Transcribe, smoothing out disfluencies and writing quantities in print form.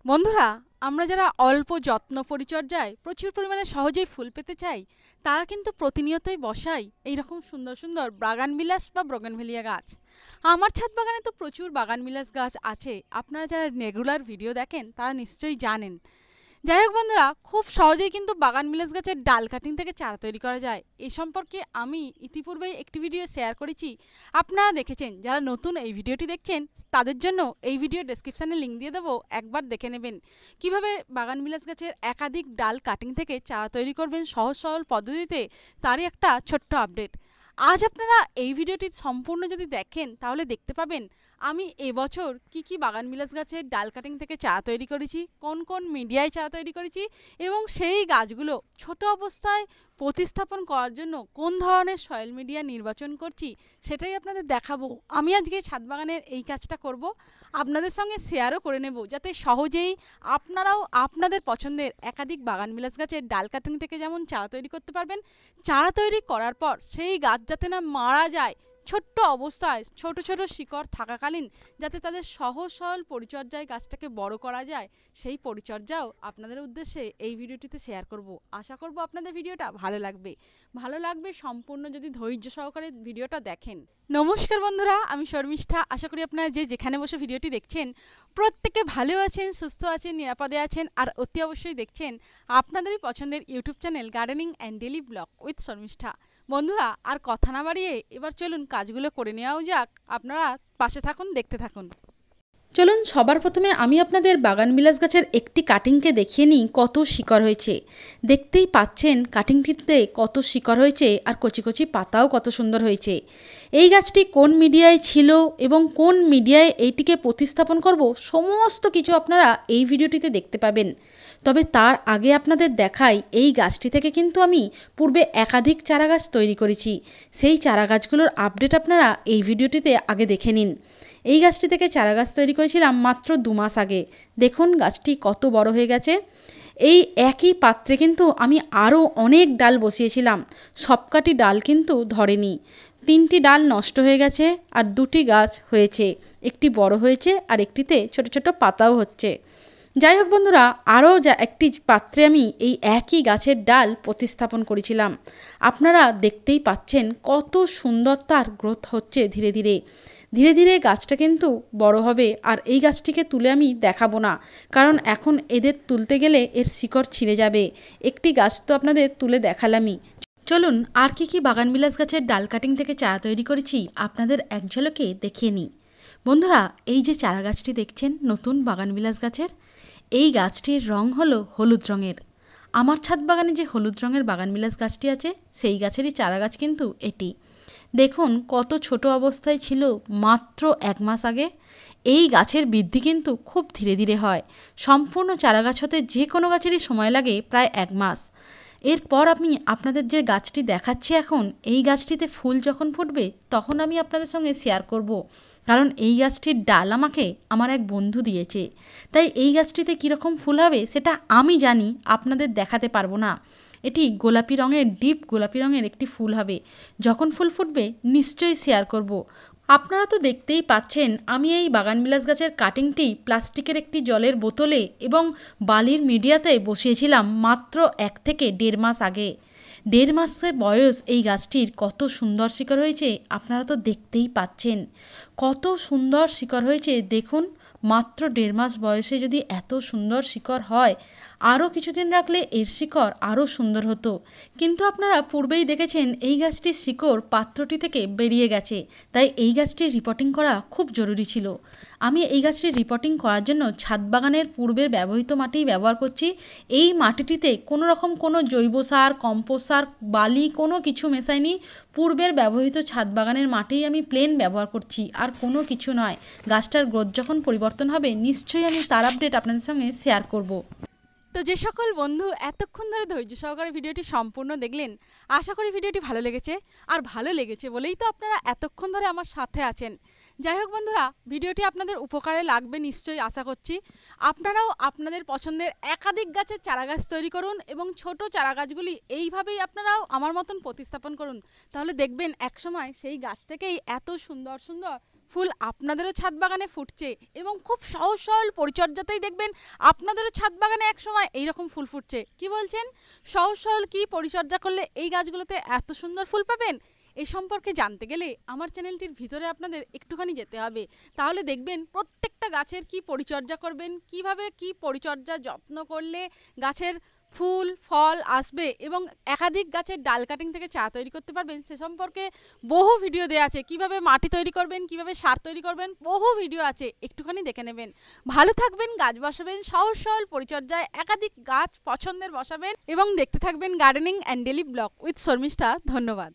বন্ধুরা, আমরা যারা অল্প যত্ন পরিচর্যায় প্রচুর পরিমাণে সহজেই ফুল পেতে চাই, তারা কিন্তু প্রতিনিয়তই বসাই এইরকম সুন্দর সুন্দর বাগানবিলাস বা বোগেনভেলিয়া গাছ। আমার ছাদ বাগানে তো প্রচুর বাগানবিলাস গাছ আছে। আপনারা যারা রেগুলার ভিডিও দেখেন তারা নিশ্চয়ই জানেন। যাই হোক বন্ধুরা, খুব সহজেই কিন্তু বাগানবিলাস গাছের ডাল কাটিং থেকে চারা তৈরি করা যায়। এ সম্পর্কে আমি ইতিপূর্বেই একটি ভিডিও শেয়ার করেছি, আপনারা দেখেছেন। যারা নতুন এই ভিডিওটি দেখছেন তাদের জন্য এই ভিডিও ডেসক্রিপশানে লিঙ্ক দিয়ে দেবো, একবার দেখে নেবেন কিভাবে বাগানবিলাস গাছের একাধিক ডাল কাটিং থেকে চারা তৈরি করবেন সহজ সরল পদ্ধতিতে। তারই একটা ছোট্ট আপডেট। আজ আপনারা এই ভিডিওটি সম্পূর্ণ যদি দেখেন তাহলে দেখতে পাবেন আমি এবছর কি বাগানবিলাস গাছের ডাল কাটিং থেকে চারা তৈরি করেছি, কোন কোন মিডিয়ায় চারা তৈরি করেছি, এবং সেই গাছগুলো ছোট অবস্থায় প্রতিস্থাপন করার জন্য কোন ধরনের সয়েল মিডিয়া নির্বাচন করছি সেটাই আপনাদের দেখাবো। আমি আজকে ছাদ বাগানের এই কাজটা করব, আপনাদের সঙ্গে শেয়ারও করে নেব, যাতে সহজেই আপনারাও আপনাদের পছন্দের একাধিক বাগানবিলাস গাছের ডাল কাটিং থেকে যেমন চারা তৈরি করতে পারবেন, চারা তৈরি করার পর সেই গাছ যাতে না মারা যায়, ছোট্ট অবস্থায় ছোট ছোট শিকড় থাকাকালীন যাতে তাদের সহজ সরল পরিচর্যায় গাছটাকে বড় করা যায়, সেই পরিচর্যাও আপনাদের উদ্দেশ্যে এই ভিডিওটিতে শেয়ার করব। আশা করব আপনাদের ভিডিওটা ভালো লাগবে সম্পূর্ণ যদি ধৈর্য সহকারে ভিডিওটা দেখেন। নমস্কার বন্ধুরা, আমি শর্মিষ্ঠা। আশা করি আপনারা যে যেখানে বসে ভিডিওটি দেখছেন প্রত্যেকে ভালো আছেন, সুস্থ আছেন, নিরাপদে আছেন, আর অতি অবশ্যই দেখছেন আপনাদেরই পছন্দের YouTube channel gardening and daily blog with Sharmistha. বন্ধুরা, আর কথা না বাড়িয়ে এবার চলুন কাজগুলো করে নেওয়াও যাক। আপনারা পাশে থাকুন, দেখতে থাকুন। চলুন সবার প্রথমে আমি আপনাদের বাগানবিলাস গাছের একটি কাটিংকে দেখিয়ে নিই কত শিকড় হয়েছে। দেখতেই পাচ্ছেন কাটিংটিতে কত শিকড় হয়েছে, আর কচি কচি পাতাও কত সুন্দর হয়েছে। এই গাছটি কোন মিডিয়ায় ছিল এবং কোন মিডিয়ায় এইটিকে প্রতিস্থাপন করব সমস্ত কিছু আপনারা এই ভিডিওটিতে দেখতে পাবেন। তবে তার আগে আপনাদের দেখাই, এই গাছটি থেকে কিন্তু আমি পূর্বে একাধিক চারাগাছ তৈরি করেছি। সেই চারাগাছগুলোর আপডেট আপনারা এই ভিডিওটিতে আগে দেখে নিন। এই গাছটি থেকে চারাগাছ তৈরি করেছিলাম মাত্র 2 মাস আগে। দেখুন গাছটি কত বড় হয়ে গেছে। এই একই পাত্রে কিন্তু আমি আরও অনেক ডাল বসিয়েছিলাম, সবকটি ডাল কিন্তু ধরেনি। 3টি ডাল নষ্ট হয়ে গেছে আর 2টি গাছ হয়েছে, একটি বড় হয়েছে আর একটিতে ছোট ছোট পাতাও হচ্ছে। যাই হোক বন্ধুরা, আরও একটি পাত্রে আমি এই একই গাছের ডাল প্রতিস্থাপন করেছিলাম। আপনারা দেখতেই পাচ্ছেন কত সুন্দর তার গ্রোথ হচ্ছে। ধীরে ধীরে ধীরে ধীরে গাছটা কিন্তু বড় হবে। আর এই গাছটিকে তুলে আমি দেখাবো না, কারণ এখন এদের তুলতে গেলে এর শিকড় ছিঁড়ে যাবে। একটি গাছ তো আপনাদের তুলে দেখালামই। চলুন আর কি বাগানবিলাস গাছের ডাল কাটিং থেকে চারা তৈরি করেছি আপনাদের এক ঝলকে দেখিয়ে নিই। বন্ধুরা, এই যে চারা গাছটি দেখছেন নতুন বাগানবিলাস গাছের, এই গাছটির রং হলো হলুদ রঙের। আমার ছাদ বাগানে যে হলুদ রঙের বাগানবিলাস গাছটি আছে সেই গাছেরই চারা গাছ কিন্তু এটি। দেখুন কত ছোট অবস্থায় ছিল মাত্র 1 মাস আগে। এই গাছের বৃদ্ধি কিন্তু খুব ধীরে ধীরে হয়। সম্পূর্ণ চারা গাছ হতে যে কোনো গাছেরই সময় লাগে প্রায় 1 মাস। এরপর আমি আপনাদের যে গাছটি দেখাচ্ছি এখন, এই গাছটিতে ফুল যখন ফুটবে তখন আমি আপনাদের সঙ্গে শেয়ার করব, কারণ এই গাছটির ডাল আমাকে আমার এক বন্ধু দিয়েছে। তাই এই গাছটিতে কীরকম ফুল হবে সেটা আমি জানি, আপনাদের দেখাতে পারবো না। এটি গোলাপি রঙের, ডিপ গোলাপি রঙের একটি ফুল হবে। যখন ফুল ফুটবে নিশ্চয়ই শেয়ার করব। আপনারা তো দেখতেই পাচ্ছেন আমি এই বাগানবিলাস গাছের কাটিংটি প্লাস্টিকের একটি জলের বোতলে এবং বালির মিডিয়াতে বসিয়েছিলাম মাত্র 1 থেকে 1.5 মাস আগে। 1.5 মাসের বয়স এই গাছটির, কত সুন্দর শিকড় হয়েছে আপনারা তো দেখতেই পাচ্ছেন। কত সুন্দর শিকড় হয়েছে দেখুন। মাত্র 1.5 মাস বয়সে যদি এত সুন্দর শিকড় হয়, আরও কিছুদিন রাখলে এর শিকড় আরও সুন্দর হতো। কিন্তু আপনারা পূর্বেই দেখেছেন এই গাছটির শিকড় পাত্রটি থেকে বেরিয়ে গেছে। তাই এই গাছটির রিপোর্টিং করা খুব জরুরি ছিল। আমি এই গাছটির রিপোর্টিং করার জন্য ছাদ বাগানের পূর্বের ব্যবহৃত মাটি ব্যবহার করছি। এই মাটিটিতে কোনো রকম কোনো জৈব সার, কম্পোস্ট সার, বালি কোনো কিছু মেশাইনি। পূর্বের ব্যবহৃত ছাদ বাগানের মাটিই আমি প্লেন ব্যবহার করছি, আর কোনো কিছু নয়। গাছটার গ্রোথ যখন পরিবর্তন হবে নিশ্চয়ই আমি তার আপডেট আপনাদের সঙ্গে শেয়ার করব। তো যে সকল বন্ধু এতক্ষণ ধরে ধৈর্য সহকারে ভিডিওটি সম্পূর্ণ দেখলেন, আশা করি ভিডিওটি ভালো লেগেছে। আর ভালো লেগেছে বলেই তো আপনারা এতক্ষণ ধরে আমার সাথে আছেন। যাই হোক বন্ধুরা, ভিডিওটি আপনাদের উপকারে লাগবে নিশ্চয়ই আশা করছি। আপনারাও আপনাদের পছন্দের একাধিক গাছের চারাগাছ তৈরি করুন এবং ছোট চারাগাছগুলি এইভাবেই আপনারাও আমার মতন প্রতিস্থাপন করুন। তাহলে দেখবেন একসময় সেই গাছ থেকেই এত সুন্দর সুন্দর ফুল আপনাদেরও ছাদ বাগানে ফুটছে এবং খুব সহজ সরল পরিচর্যাতেই দেখবেন আপনাদেরও ছাদ বাগানে একসময় এইরকম ফুল ফুটছে। কি বলছেন? সহজ সরল কি পরিচর্যা করলে এই গাছগুলোতে এত সুন্দর ফুল পাবেন? এ সম্পর্কে জানতে গেলে আমার চ্যানেলটির ভিতরে আপনাদের একটুখানি যেতে হবে। তাহলে দেখবেন প্রত্যেকটা গাছের কি পরিচর্যা করবেন, কিভাবে কি পরিচর্যা যত্ন করলে গাছের ফুল ফল আসবে এবং একাধিক গাছের ডাল কাটিং থেকে চা তৈরি করতে পারবেন, সে সম্পর্কে বহু ভিডিও দেওয়া আছে। কিভাবে মাটি তৈরি করবেন, কিভাবে সার তৈরি করবেন, বহু ভিডিও আছে, একটুখানি দেখে নেবেন। ভালো থাকবেন, গাছ বসাবেন, সহজ সরল পরিচর্যায় একাধিক গাছ পছন্দের বসাবেন এবং দেখতে থাকবেন gardening and daily blog with Sharmistha. ধন্যবাদ।